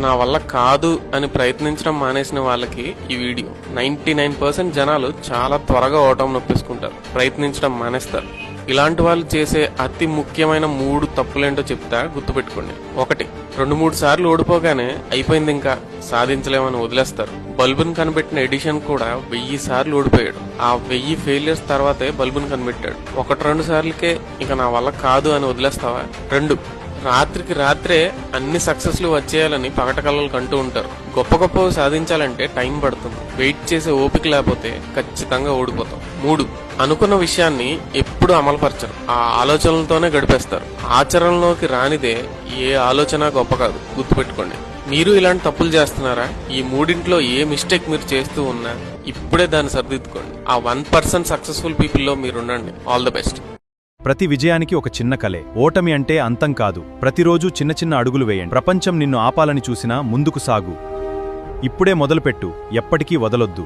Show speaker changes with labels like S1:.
S1: నా వల్ల కాదు అని ప్రయత్నించడం మానేసిన వాళ్ళకి ఈ వీడియో. 99% జనాలు చాలా త్వరగా ఓటమి నొప్పేసుకుంటారు, ప్రయత్నించడం మానేస్తారు. ఇలాంటి వాళ్ళు చేసే అతి ముఖ్యమైన 3 తప్పులేంటో చెప్తా, గుర్తుపెట్టుకోండి. 1, 2-3 సార్లు ఓడిపోగానే అయిపోయింది, ఇంకా సాధించలేమని వదిలేస్తారు. బల్బును కనిపెట్టిన ఎడిషన్ కూడా 1000 సార్లు ఓడిపోయాడు. ఆ 1000 ఫెయిలియర్స్ తర్వాతే బల్బును కనిపెట్టాడు. 1-2 సార్లకే ఇక నా వల్ల కాదు అని వదిలేస్తావా? 2, రాత్రికి రాత్రే అన్ని సక్సెస్లు వచ్చేయాలని పగట కలలు కంటూ ఉంటారు. గొప్ప గొప్పవి సాధించాలంటే టైం పడుతుంది. వెయిట్ చేసే ఓపిక లేకపోతే ఖచ్చితంగా ఓడిపోతాం. 3, అనుకున్న విషయాన్ని ఎప్పుడు అమలుపరచరు, ఆ ఆలోచనలతోనే గడిపేస్తారు. ఆచరణలోకి రానిదే ఏ ఆలోచన గొప్ప కాదు, గుర్తుపెట్టుకోండి. మీరు ఇలాంటి తప్పులు చేస్తున్నారా? ఈ 3 ఏ మిస్టేక్ మీరు చేస్తూ ఉన్నా ఇప్పుడే దాన్ని సరిదిద్దుకోండి. ఆ 1% సక్సెస్ఫుల్ పీపుల్లో మీరుండండి. All the best.
S2: ప్రతి విజయానికి ఒక చిన్న కలే. ఓటమి అంటే అంతం కాదు. ప్రతిరోజు చిన్న చిన్న అడుగులు వేయండి. ప్రపంచం నిన్ను ఆపాలని చూసినా ముందుకు సాగు. ఇప్పుడే మొదలుపెట్టు, ఎప్పటికీ వదలొద్దు.